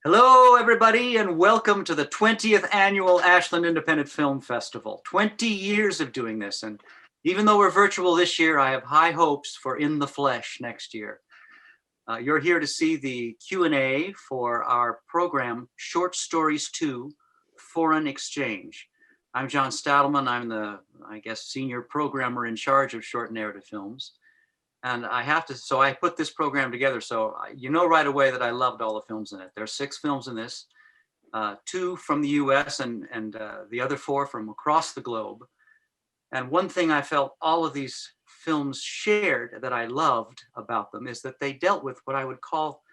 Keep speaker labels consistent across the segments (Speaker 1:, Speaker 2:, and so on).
Speaker 1: Hello, everybody, and welcome to the 20th Annual Ashland Independent Film Festival. 20 years of doing this, and even though we're virtual this year, I have high hopes for In the Flesh next year. You're here to see the Q&A for our program, Short Stories 2, Foreign Exchange. I'm John Stadelman. I'm the, senior programmer in charge of short narrative films. And so I put this program together. So you know right away that I loved all the films in it. There are 6 films in this, 2 from the US and the other 4 from across the globe. And one thing I felt all of these films shared that I loved about them is that they dealt with what I would call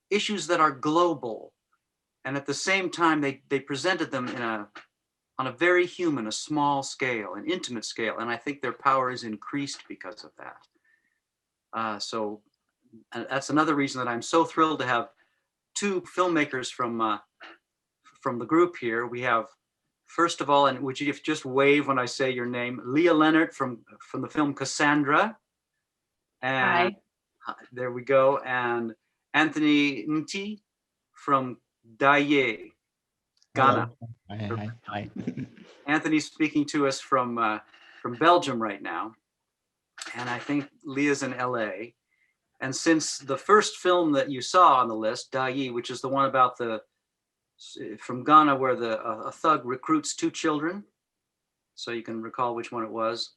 Speaker 1: issues that are global. And at the same time, they presented them on a very human, a small scale, an intimate scale. And I think their power is increased because of that. So that's another reason that I'm so thrilled to have 2 filmmakers from the group here. We have, first of all, and would you just wave when I say your name, Leah Lenart from the film Cassandra. And
Speaker 2: Hi.
Speaker 1: There we go. And Anthony Nti from Daye, Ghana.
Speaker 3: Hello. Hi.
Speaker 1: Anthony's speaking to us from Belgium right now. And I think Leah's in LA. And since the first film that you saw on the list, Daye, which is the one about from Ghana, where a thug recruits 2 children, so you can recall which one it was.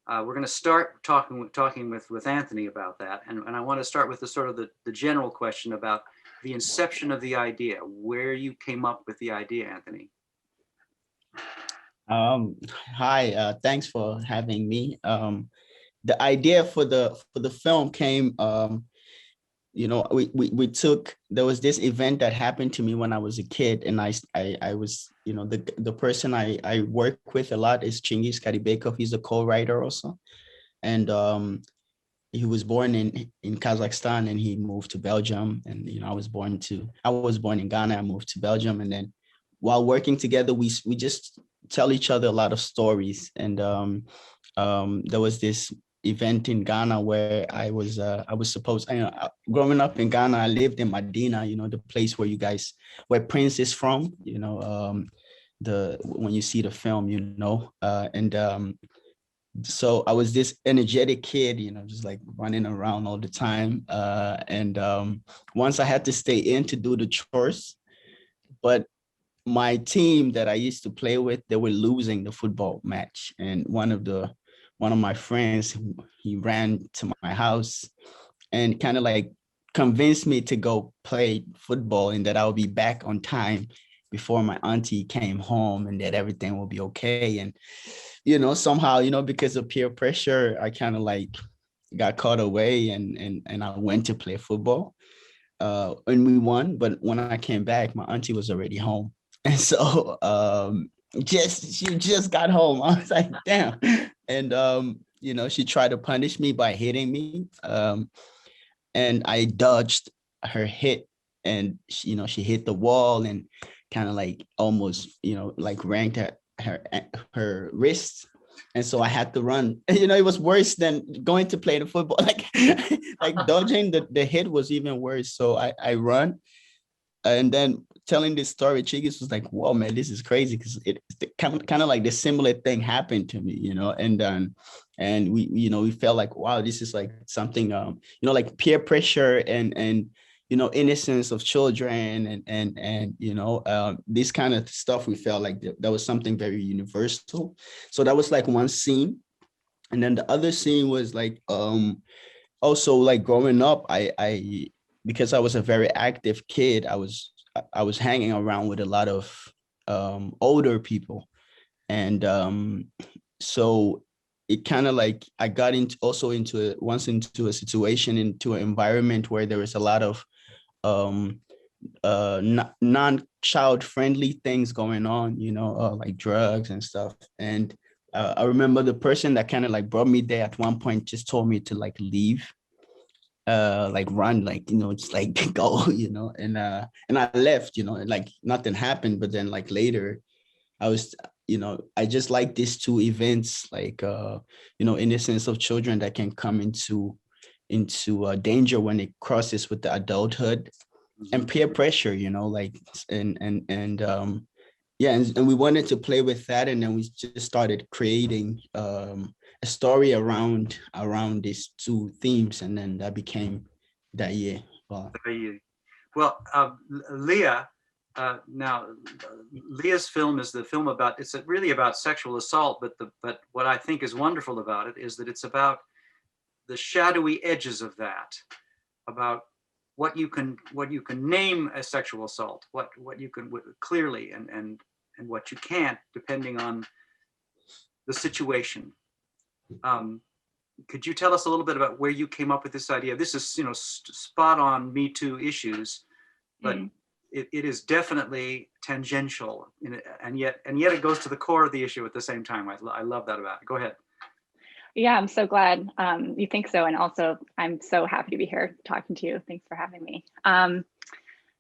Speaker 1: We're going to start talking with Anthony about that. And I want to start with the general question about the inception of the idea, where you came up with the idea, Anthony.
Speaker 3: Hi, thanks for having me. The idea for the film came, there was this event that happened to me when I was a kid, and I was, the person I work with a lot is Chinggis Karibekov. He's a co-writer also, and he was born in Kazakhstan, and he moved to Belgium, and I was born in Ghana. I moved to Belgium, and then while working together, we just tell each other a lot of stories, and there was this event in Ghana where I was supposed, growing up in Ghana, I lived in Medina, the place where Prince is from, when you see the film, so I was this energetic kid, just like running around all the time. Once I had to stay in to do the chores, but my team that I used to play with, they were losing the football match. And one of my friends, he ran to my house and kind of like convinced me to go play football and that I'll be back on time before my auntie came home and that everything will be okay. And, somehow, because of peer pressure, I kind of like got caught away and I went to play football and we won. But when I came back, my auntie was already home. And so she just got home. I was like, damn. And, she tried to punish me by hitting me. And I dodged her hit and, she hit the wall and kind of like almost, like ranked her wrist. And so I had to run. It was worse than going to play the football. Like dodging the hit was even worse. So I run. And then telling this story, Chiggis was like, whoa, man, this is crazy, because it's kind of like the similar thing happened to me, and we felt like, wow, this is like something, like peer pressure and innocence of children and this kind of stuff. We felt like that was something very universal. So that was like one scene. And then the other scene was like, also like growing up, I because I was a very active kid, I was hanging around with a lot of older people. And so it kind of like I got into a situation, into an environment where there was a lot of non-child friendly things going on, like drugs and stuff. And I remember the person that kind of like brought me there at one point just told me to like leave, like run, like just like go, and I left, like nothing happened. But then like later I was, I just like these 2 events, like innocence of children that can come into danger when it crosses with the adulthood. and peer pressure, like, yeah, and we wanted to play with that, and then we just started creating a story around these two themes, and then that became that year. Wow.
Speaker 1: Well, Leah, now Leah's film is the film about, it's really about sexual assault, but what I think is wonderful about it is that it's about the shadowy edges of that, about what you can name as sexual assault, what you can clearly, and what you can't, depending on the situation. Could you tell us a little bit about where you came up with this idea? This is, spot on Me Too issues, but it is definitely tangential, and yet it goes to the core of the issue at the same time. I love that about it. Go ahead.
Speaker 2: Yeah, I'm so glad you think so. And also, I'm so happy to be here talking to you. Thanks for having me.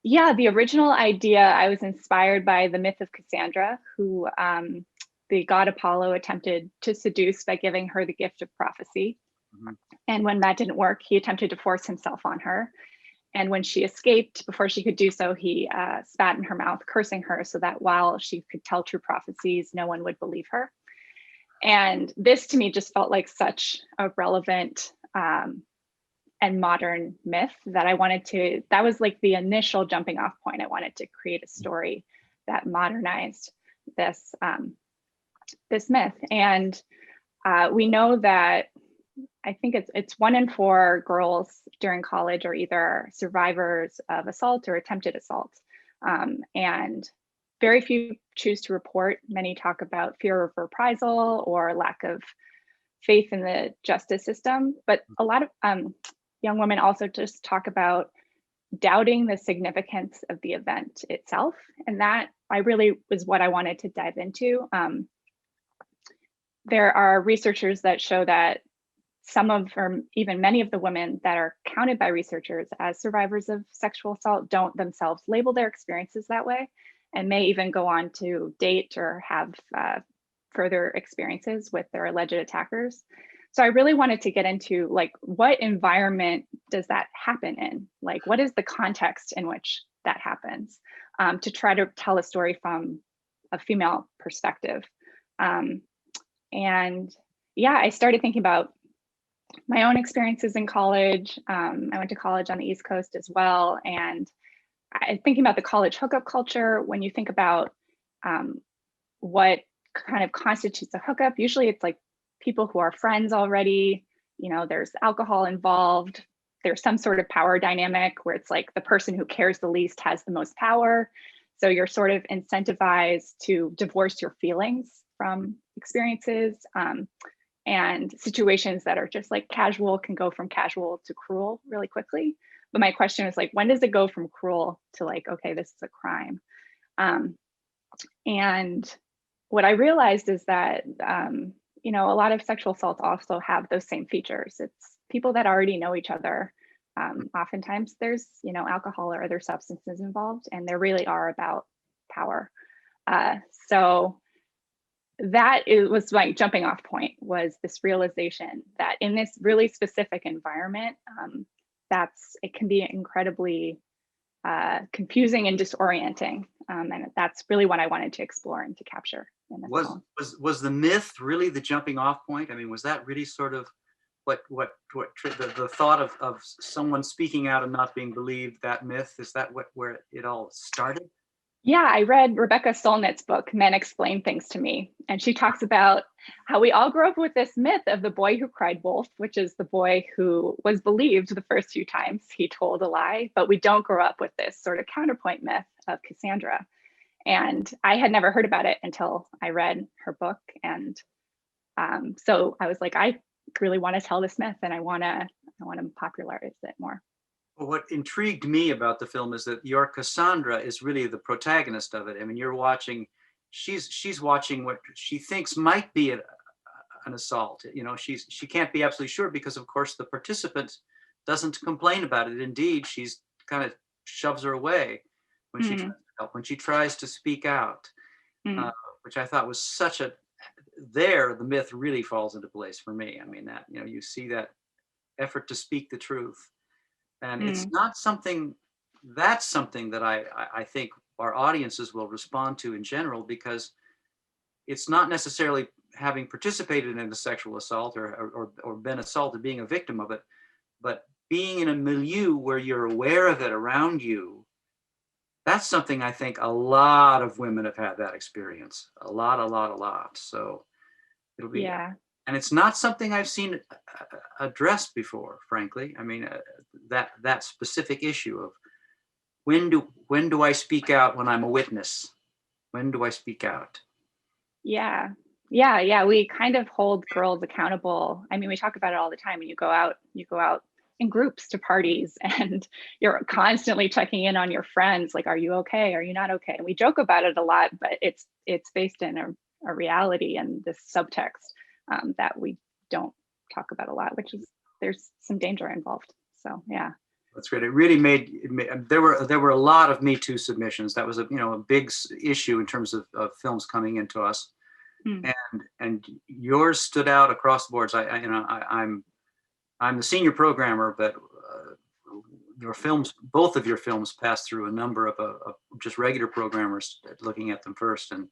Speaker 2: Yeah, the original idea, I was inspired by the myth of Cassandra, who the god Apollo attempted to seduce by giving her the gift of prophecy. Mm-hmm. And when that didn't work, he attempted to force himself on her. And when she escaped, before she could do so, he spat in her mouth, cursing her, so that while she could tell true prophecies, no one would believe her. And this to me just felt like such a relevant and modern myth that I wanted to, that was like the initial jumping off point. I wanted to create a story that modernized this, this myth. And we know that, I think it's 1 in 4 girls during college are either survivors of assault or attempted assault. And very few choose to report. Many talk about fear of reprisal or lack of faith in the justice system. But a lot of young women also just talk about doubting the significance of the event itself. And that I really was what I wanted to dive into. There are researchers that show that some of, or even many of the women that are counted by researchers as survivors of sexual assault don't themselves label their experiences that way, and may even go on to date or have further experiences with their alleged attackers. So I really wanted to get into like, what environment does that happen in? Like, what is the context in which that happens? To try to tell a story from a female perspective. And yeah, I started thinking about my own experiences in college. I went to college on the East Coast as well. And thinking about the college hookup culture, when you think about what kind of constitutes a hookup, usually it's like people who are friends already, there's alcohol involved, there's some sort of power dynamic where it's like the person who cares the least has the most power. So you're sort of incentivized to divorce your feelings from experiences. And situations that are just like casual can go from casual to cruel really quickly. But my question is like, when does it go from cruel to like, okay, this is a crime? And what I realized is that, a lot of sexual assaults also have those same features. It's people that already know each other. Oftentimes there's, alcohol or other substances involved, and they really are about power. So that was my jumping off point, was this realization that in this really specific environment, it can be incredibly confusing and disorienting. And that's really what I wanted to explore and to capture in this film.
Speaker 1: Was the myth really the jumping off point? I mean, was that really sort of what the thought of someone speaking out and not being believed, that myth, is that where it all started?
Speaker 2: Yeah, I read Rebecca Solnit's book, Men Explain Things to Me. And she talks about how we all grew up with this myth of the boy who cried wolf, which is the boy who was believed the first few times he told a lie, but we don't grow up with this sort of counterpoint myth of Cassandra. And I had never heard about it until I read her book. And so I was like, I really want to tell this myth, and I want to popularize it more.
Speaker 1: Well, what intrigued me about the film is that your Cassandra is really the protagonist of it. I mean, you're watching, she's watching what she thinks might be an assault. She can't be absolutely sure because, of course, the participant doesn't complain about it. Indeed, she's kind of shoves her away when she tries to help, when she tries to speak out, which I thought was the myth really falls into place for me. I mean, that, you see that effort to speak the truth. And it's not something that's something that I think our audiences will respond to in general, because it's not necessarily having participated in a sexual assault or been assaulted, being a victim of it, but being in a milieu where you're aware of it around you. That's something I think a lot of women have had that experience. A lot. So it'll be,
Speaker 2: Yeah.
Speaker 1: and it's not something I've seen addressed before, frankly. I mean, that specific issue of when do I speak out when I'm a witness? When do I speak out?
Speaker 2: Yeah. Yeah. We kind of hold girls accountable. I mean, we talk about it all the time. When you go out in groups to parties, and you're constantly checking in on your friends. Like, are you okay? Are you not okay? And we joke about it a lot, but it's based in a reality and this subtext that we don't talk about a lot, which is there's some danger involved. So, yeah.
Speaker 1: That's great. It really there were a lot of Me Too submissions. That was a big issue in terms of films coming into us. And yours stood out across the boards. I'm the senior programmer, but your films, both of your films, passed through a number of just regular programmers looking at them first, and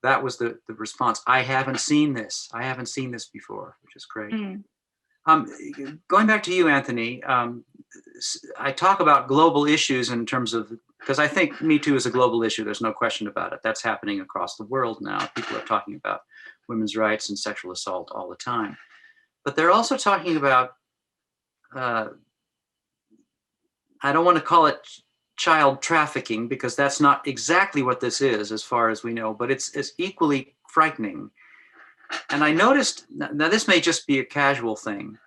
Speaker 1: that was the response. I haven't seen this before, which is great. Going back to you, Anthony, I talk about global issues in terms of, because I think Me Too is a global issue. There's no question about it. That's happening across the world now. People are talking about women's rights and sexual assault all the time. But they're also talking about, I don't want to call it child trafficking, because that's not exactly what this is as far as we know, but it's equally frightening. And I noticed, now this may just be a casual thing,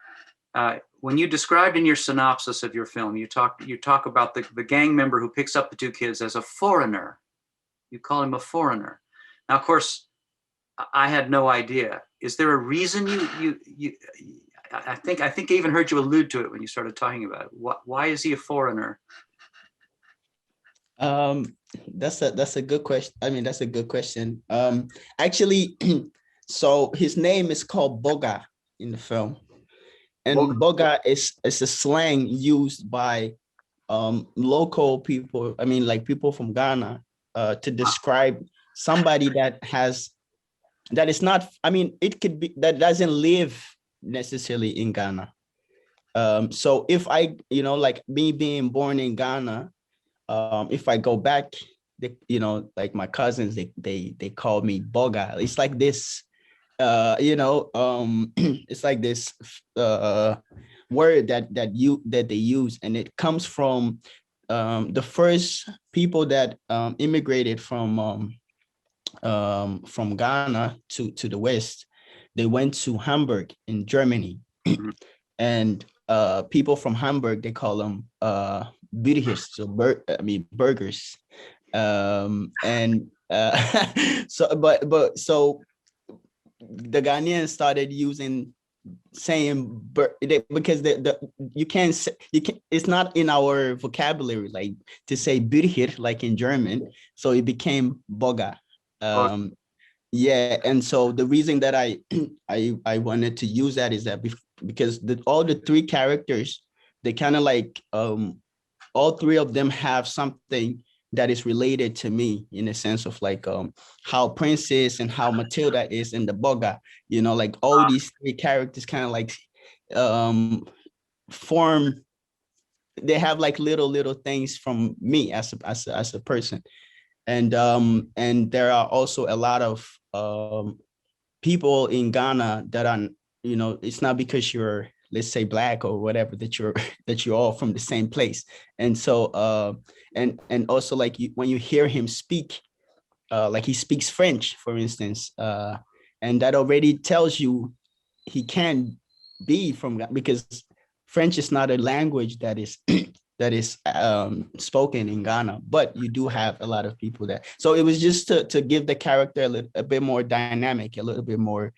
Speaker 1: when you described in your synopsis of your film, you talk about the gang member who picks up the two kids as a foreigner. You call him a foreigner. Now, of course, I had no idea. Is there a reason I think I even heard you allude to it when you started talking about it. Why is he a foreigner?
Speaker 3: That's a good question. I mean, that's a good question. Actually, so his name is called Boga in the film. And Boga is a slang used by local people, I mean, like people from Ghana, to describe somebody that is not, I mean, it could be that doesn't live necessarily in Ghana. So if I, like me being born in Ghana, if I go back, like my cousins, they call me Boga. It's like this, it's like this word that they use, and it comes from the first people that immigrated from Ghana to the West. They went to Hamburg in Germany, and people from Hamburg, they call them burgers, so burgers, and so the Ghanaians started saying because you can't say, it's not in our vocabulary, like to say burger like in German, so it became Boga. Yeah, and so the reason that I wanted to use that is that because all the three characters, they kind of like all three of them have something that is related to me, in a sense of like how Princess and how Matilda is in the Boga, like all these three characters kind of like form, they have like little things from me as a person. And there are also a lot of people in Ghana that are, it's not because you're, let's say, Black or whatever, that you're all from the same place. And so and also like when you hear him speak, like he speaks French, for instance, and that already tells you he can be from, because French is not a language that is that is spoken in Ghana, but you do have a lot of people there. So it was just to give the character a bit more dynamic, a little bit more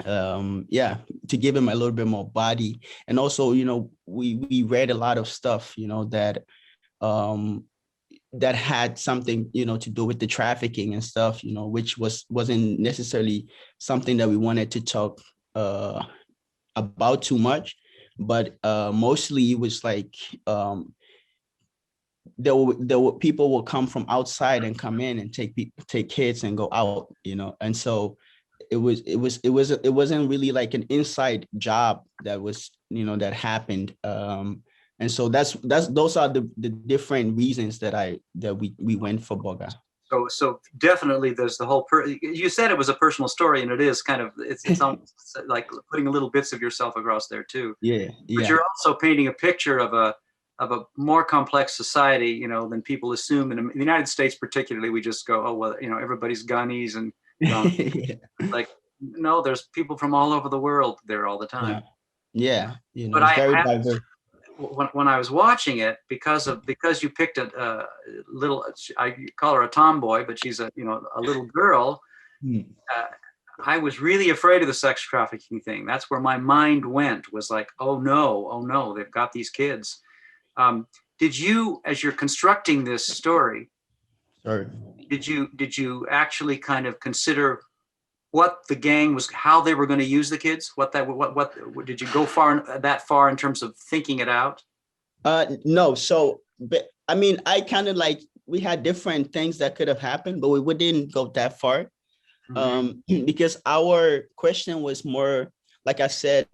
Speaker 3: yeah, to give him a little bit more body. And also, we read a lot of stuff, that that had something, to do with the trafficking and stuff, which wasn't necessarily something that we wanted to talk about too much, but mostly it was like people will come from outside and come in and take kids and go out, you know. And so it wasn't really like an inside job that was, you know, that happened. And so those are the different reasons that we went for Boga.
Speaker 1: So definitely there's the whole, you said it was a personal story, and it is kind of, it's almost like putting little bits of yourself across there too.
Speaker 3: Yeah.
Speaker 1: But you're also painting a picture of a more complex society, you know, than people assume. In the United States particularly, we just go, oh, well, you know, everybody's gunnies and
Speaker 3: Yeah.
Speaker 1: like, no, there's people from all over the world there all the time.
Speaker 3: Yeah. You know,
Speaker 1: But
Speaker 3: it's
Speaker 1: I
Speaker 3: very
Speaker 1: have,
Speaker 3: diverse.
Speaker 1: when I was watching it, because you picked a little, I call her a tomboy, but she's a little girl. I was really afraid of the sex trafficking thing. That's where my mind went, was like, oh no, they've got these kids. Did you, as you're constructing this story,
Speaker 3: Sorry.
Speaker 1: did you actually kind of consider what the gang was, how they were going to use the kids? What did you go that far in terms of thinking it out?
Speaker 3: No. So, but I mean, I kind of like, we had different things that could have happened, but we didn't go that far. Because our question was more, like I said,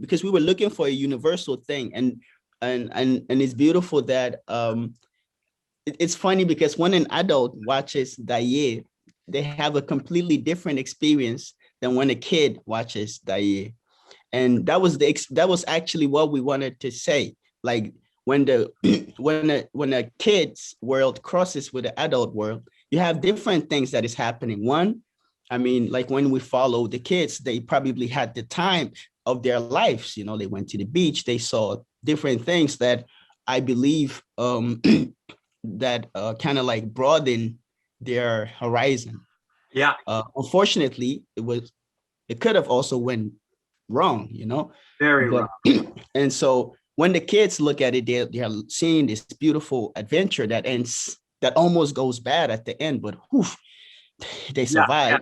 Speaker 3: because we were looking for a universal thing, and it's beautiful that it's funny because when an adult watches Daye, they have a completely different experience than when a kid watches Daye. And that was actually what we wanted to say. Like when a kid's world crosses with the adult world, you have different things that is happening. One, I mean, like when we follow the kids, they probably had the time of their lives. You know, they went to the beach, they saw different things that I believe that kind of like broaden their horizon.
Speaker 1: Yeah.
Speaker 3: Unfortunately, it could have also went wrong, you know.
Speaker 1: Very wrong.
Speaker 3: And so when the kids look at it, they're seeing this beautiful adventure that ends, that almost goes bad at the end, but whew, they survive.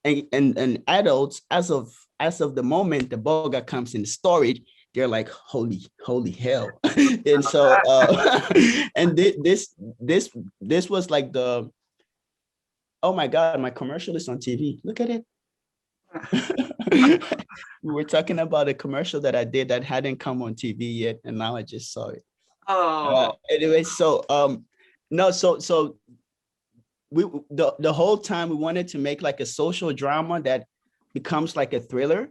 Speaker 3: Yeah. And adults, as of the moment the Boga comes in the story, they're like, holy hell. And so and this was like the, oh my God, my commercial is on TV. Look at it. We were talking about a commercial that I did that hadn't come on TV yet, and now I just saw it.
Speaker 1: Oh.
Speaker 3: Anyway, so no, so we the whole time we wanted to make like a social drama that becomes like a thriller.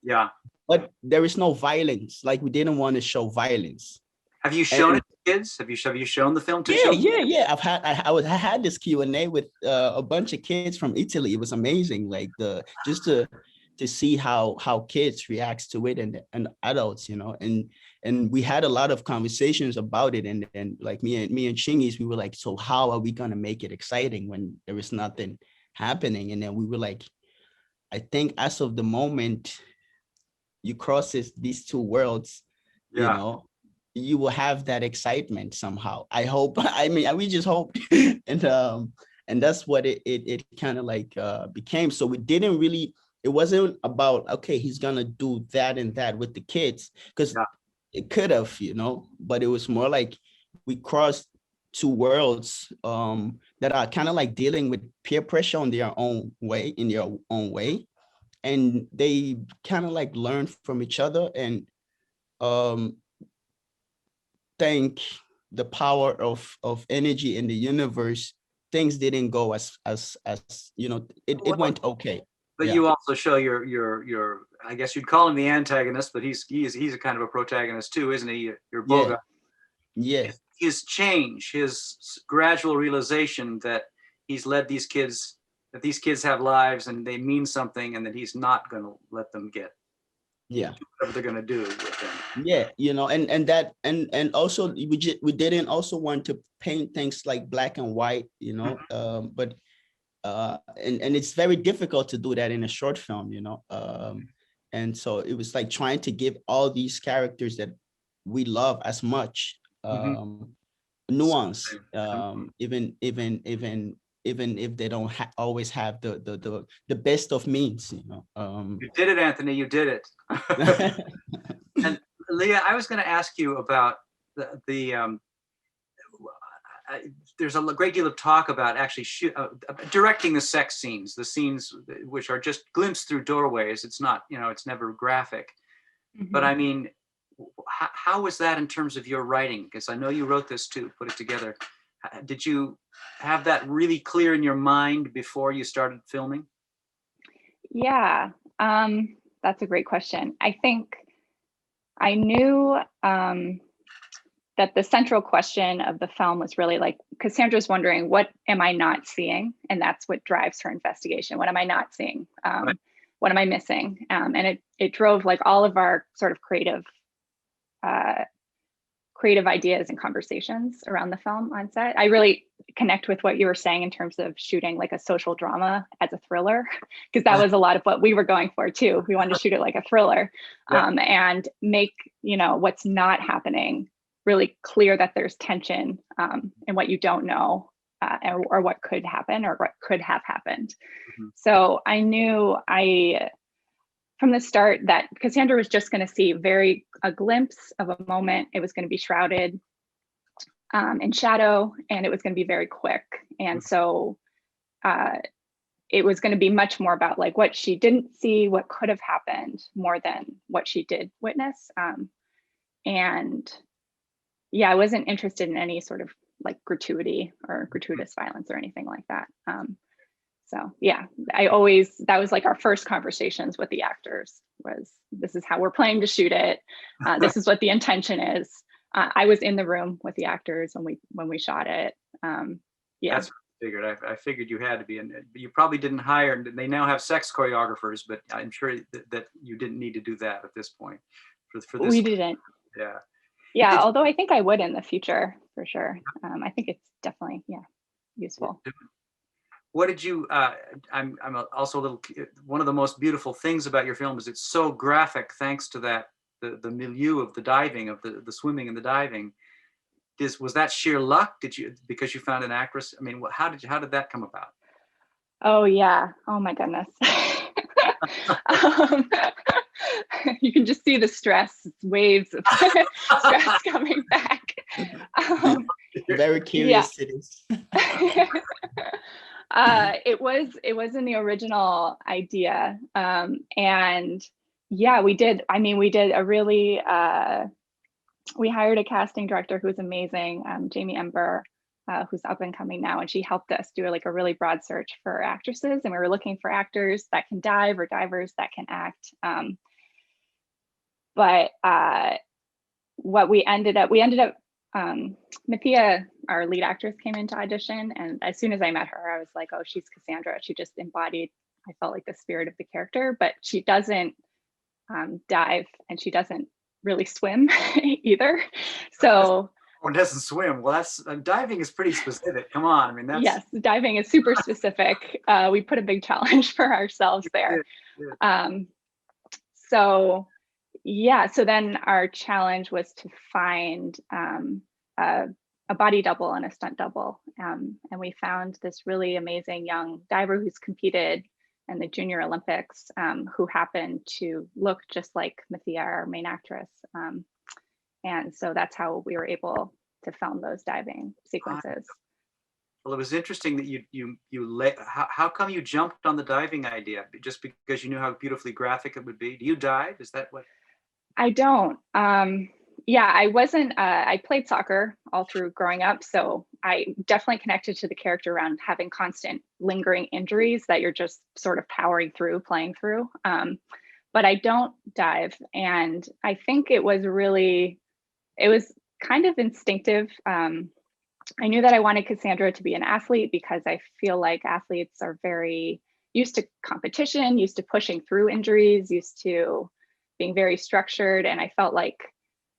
Speaker 1: Yeah.
Speaker 3: But there is no violence. Like, we didn't want to show violence.
Speaker 1: Have you shown it to kids? Have you shown the film to children?
Speaker 3: Yeah. I had this Q&A with a bunch of kids from Italy. It was amazing. Like just to see how kids reacts to it, and adults, you know, and we had a lot of conversations about it. And like me and Chingis, we were like, so how are we gonna make it exciting when there is nothing happening? And then we were like, I think as of the moment you crosses these two worlds, you know, you will have that excitement somehow. I hope. I mean, we just hoped, and that's what it kind of like became. So we didn't really. It wasn't about, okay, he's gonna do that and that with the kids, because it could have, you know, but it was more like we crossed two worlds that are kind of like dealing with peer pressure on their own way, in their own way. And they kind of like learn from each other, and thank the power of energy in the universe, things didn't go as you know, it went okay.
Speaker 1: But you also show your I guess you'd call him the antagonist, but he's a kind of a protagonist too, isn't he? Your Boga.
Speaker 3: Yeah.
Speaker 1: His change, his gradual realization that he's led these kids, that these kids have lives and they mean something, and that he's not going to let them get whatever they're going to do with them.
Speaker 3: Yeah, you know, and that and also we didn't also want to paint things like black and white, you know, but and it's very difficult to do that in a short film, you know, and so it was like trying to give all these characters that we love as much nuance, even if they don't always have the best of means, you know.
Speaker 1: You did it, Anthony. You did it. And Leah, I was going to ask you about the there's a great deal of talk about actually directing the sex scenes, the scenes which are just glimpsed through doorways. It's not, it's never graphic. But I mean, how was that in terms of your writing? Because I know you wrote this too, put it together. Did you have that really clear in your mind before you started filming?
Speaker 2: Yeah, that's a great question. I think I knew that the central question of the film was really like, Cassandra's wondering, what am I not seeing? And that's what drives her investigation. What am I not seeing?
Speaker 1: Right.
Speaker 2: What am I missing? And it drove like all of our sort of creative ideas and conversations around the film on set. I really connect with what you were saying in terms of shooting like a social drama as a thriller, because that was a lot of what we were going for too. We wanted to shoot it like a thriller, and make, what's not happening really clear, that there's tension in what you don't know, or what could happen or what could have happened. So I knew from the start that Cassandra was just going to see a glimpse of a moment. It was going to be shrouded in shadow, and it was going to be very quick. And so it was going to be much more about like what she didn't see, what could have happened, more than what she did witness. And yeah, I wasn't interested in any sort of like gratuity or gratuitous violence or anything like that. So yeah, that was like our first conversations with the actors, was this is how we're planning to shoot it. This is what the intention is. I was in the room with the actors when we shot it. Yeah.
Speaker 1: That's what I figured. I figured you had to be in it. You probably didn't hire, they now have sex choreographers, but I'm sure that you didn't need to do that at this point for this.
Speaker 2: We didn't.
Speaker 1: Yeah.
Speaker 2: Yeah, although I think I would in the future for sure. I think it's definitely, useful.
Speaker 1: What did you, I'm also a little, one of the most beautiful things about your film is it's so graphic, thanks to that, the milieu of the diving, of the swimming and the diving. Was that sheer luck? Because you found an actress? I mean, how did that come about?
Speaker 2: Oh yeah, oh my goodness. You can just see the stress, waves of stress coming back.
Speaker 3: Very curious cities.
Speaker 2: It was in the original idea, and yeah, we did a really we hired a casting director who's amazing, Jamie Ember, who's up and coming now, and she helped us do like a really broad search for actresses, and we were looking for actors that can dive or divers that can act. But what we ended up Mathia, our lead actress, came into audition, and as soon as I met her, I was like, oh, she's Cassandra. She just embodied, I felt like, the spirit of the character, but she doesn't dive, and she doesn't really swim either. So
Speaker 1: doesn't swim. Well, that's diving is pretty specific. Come on, I mean, that's
Speaker 2: yes, diving is super specific. We put a big challenge for ourselves there. So yeah, so then our challenge was to find a body double and a stunt double, and we found this really amazing young diver who's competed in the Junior Olympics, who happened to look just like Mathia, our main actress, and so that's how we were able to film those diving sequences.
Speaker 1: Well, it was interesting that how come you jumped on the diving idea? Just because you knew how beautifully graphic it would be? Do you dive? Is that what?
Speaker 2: I don't. Yeah, I wasn't, I played soccer all through growing up. So I definitely connected to the character around having constant lingering injuries that you're just sort of powering through, playing through. But I don't dive. And I think it was kind of instinctive. I knew that I wanted Cassandra to be an athlete because I feel like athletes are very used to competition, used to pushing through injuries, used to being very structured. And I felt like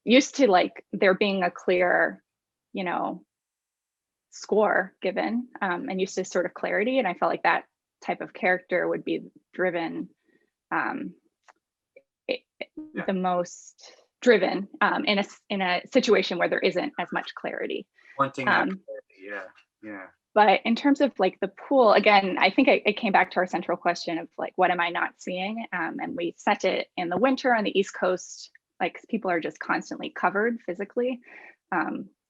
Speaker 2: used to like there being a clear, score given, and used to sort of clarity. And I felt like that type of character would be driven, the most driven in a situation where there isn't as much clarity.
Speaker 1: Wanting that clarity, yeah.
Speaker 2: But in terms of like the pool, again, I think it came back to our central question of like, what am I not seeing? And we set it in the winter on the East Coast, like people are just constantly covered physically.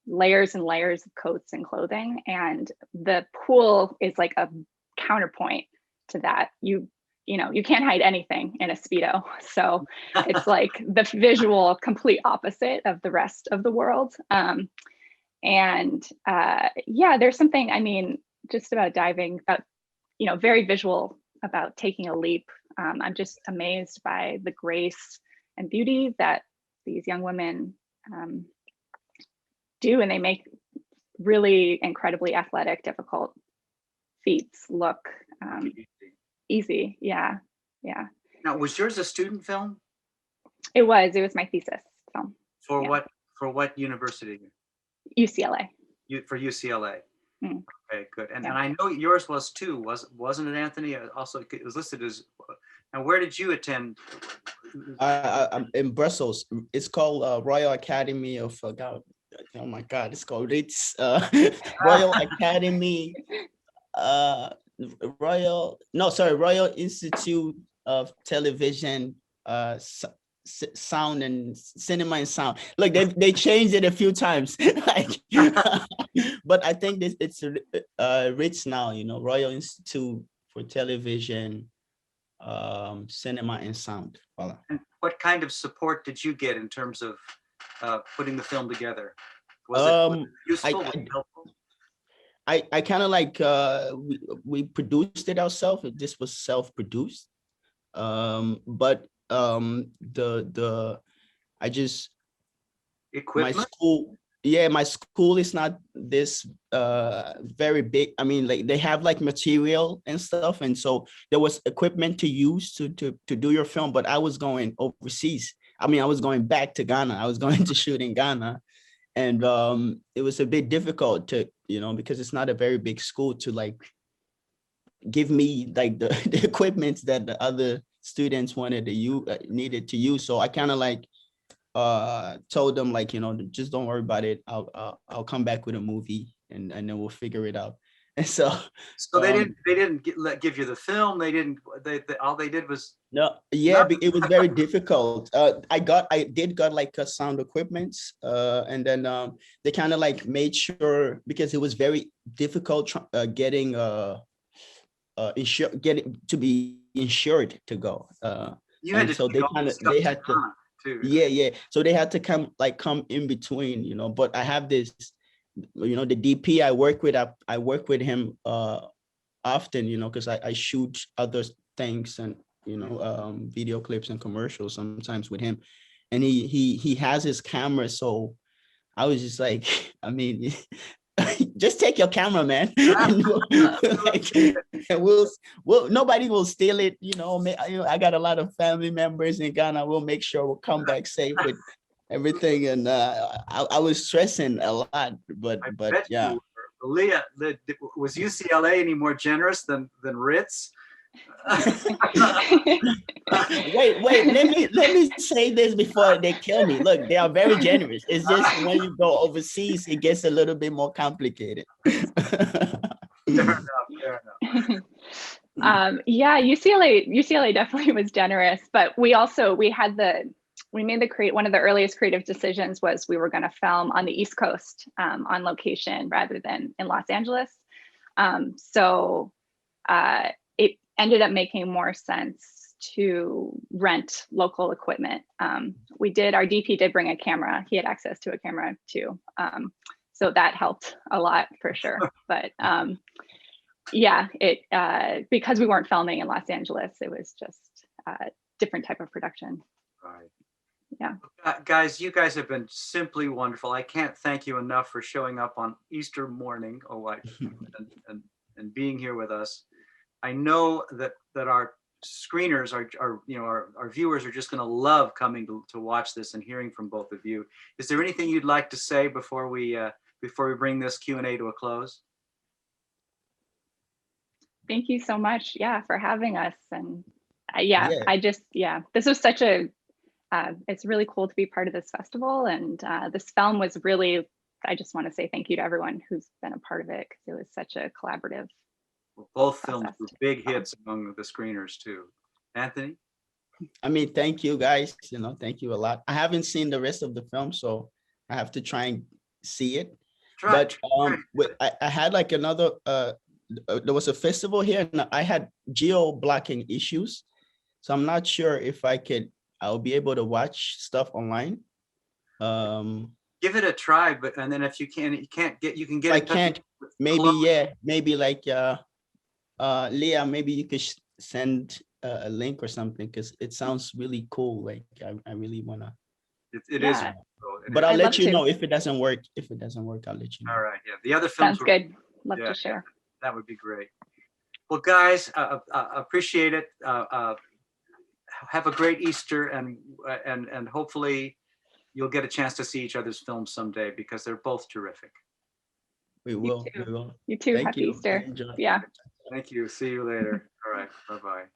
Speaker 2: layers and layers of coats and clothing, and the pool is like a counterpoint to that. You know, you can't hide anything in a Speedo. So it's like the visual complete opposite of the rest of the world. Yeah, there's something, I mean, just about diving, about, you know, very visual about taking a leap. I'm just amazed by the grace and beauty that these young women do, and they make really incredibly athletic, difficult feats look easy. Yeah.
Speaker 1: Now, was yours a student film?
Speaker 2: It was my thesis film.
Speaker 1: For
Speaker 2: Yeah.
Speaker 1: what university?
Speaker 2: UCLA.
Speaker 1: For UCLA.
Speaker 2: Mm.
Speaker 1: Okay, good. And
Speaker 2: Yeah.
Speaker 1: I know yours was too, wasn't it, Anthony? Also, it was listed as. Now, where did you attend?
Speaker 3: I'm in Brussels. It's called Royal Academy of God. Oh my God, it's called Royal Academy. Royal Institute of Television, Sound and Cinema and Sound. Look, they changed it a few times, like, but I think it's rich now. You know, Royal Institute for Television, Cinema and Sound. Voila.
Speaker 1: And what kind of support did you get in terms of putting the film together? Was it useful? Was it helpful?
Speaker 3: I kind of like we produced it ourselves. This was self-produced, but I just
Speaker 1: Equipment?
Speaker 3: my school is not this very big. I mean, like, they have like material and stuff, and so there was equipment to use to do your film. But I was going overseas. I mean, I was going back to Ghana. I was going to shoot in Ghana. And it was a bit difficult to, you know, because it's not a very big school to like give me like the equipment that the other students needed to use. So I kind of like told them, like, you know, just don't worry about it. I'll come back with a movie and then we'll figure it out. And so
Speaker 1: they didn't give you the film. They all they did was
Speaker 3: it was very difficult. I did got like a sound equipment, and then they kind of like made sure, because it was very difficult getting to be insured to go.
Speaker 1: You had to
Speaker 3: so they had to too. Yeah. So they had to come in between, you know. But I have this, you know, the DP I work with him often, you know, because I shoot other things and, you know, video clips and commercials sometimes with him, and he has his camera. So I was just like, I mean, just take your camera, man. We'll nobody will steal it, you know. I got a lot of family members in Ghana. We'll make sure we'll come back safe with everything. And I was stressing a lot, but yeah.
Speaker 1: Leah, was UCLA any more generous than Ritz?
Speaker 3: Wait, let me say this before they kill me. Look, they are very generous. It's just when you go overseas, it gets a little bit more complicated.
Speaker 1: Fair enough.
Speaker 2: Yeah, UCLA definitely was generous, but we made one of the earliest creative decisions was we were going to film on the East Coast, on location rather than in Los Angeles. So it ended up making more sense to rent local equipment. Our DP did bring a camera. He had access to a camera too. So that helped a lot for sure. But yeah, because we weren't filming in Los Angeles, it was just a different type of production.
Speaker 1: Right.
Speaker 2: Yeah.
Speaker 1: Guys, you guys have been simply wonderful. I can't thank you enough for showing up on Easter morning, and being here with us. I know that our screeners our viewers are just going to love coming to watch this and hearing from both of you. Is there anything you'd like to say before we bring this Q&A to a close?
Speaker 2: Thank you so much, for having us. And this was such it's really cool to be part of this festival. And this film was really, I just want to say thank you to everyone who's been a part of it, because it was such a collaborative.
Speaker 1: Well, both films were big hits among the screeners too. Anthony?
Speaker 3: I mean, thank you guys. You know, thank you a lot. I haven't seen the rest of the film, so I have to try and see it.
Speaker 1: Try.
Speaker 3: But I had like another, there was a festival here and I had geo-blocking issues. So I'm not sure if I'll be able to watch stuff online.
Speaker 1: Give it a try, but and then if you can't get, you can get.
Speaker 3: I
Speaker 1: in touch
Speaker 3: can't,
Speaker 1: with
Speaker 3: maybe,
Speaker 1: Chloe.
Speaker 3: yeah, maybe like, Leah, maybe you could send a link or something, because it sounds really cool. Like I really wanna.
Speaker 1: It is.
Speaker 2: Yeah.
Speaker 3: But
Speaker 2: I'd
Speaker 3: I'll let
Speaker 2: love
Speaker 3: you
Speaker 2: to.
Speaker 3: know if it doesn't work. If it doesn't work, I'll let you know.
Speaker 1: All right. Yeah. The other films
Speaker 2: Sounds
Speaker 1: were
Speaker 2: good. Love
Speaker 1: yeah,
Speaker 2: to share.
Speaker 1: that would be great. Well, guys, appreciate it. Have a great Easter, and hopefully you'll get a chance to see each other's films someday, because they're both terrific.
Speaker 3: We
Speaker 2: You
Speaker 3: will.
Speaker 2: too.
Speaker 3: We will.
Speaker 2: You too.
Speaker 3: Thank
Speaker 2: Happy
Speaker 3: you.
Speaker 2: Easter.
Speaker 3: Enjoy.
Speaker 2: Yeah.
Speaker 1: Thank you. See you later. All right. Bye-bye.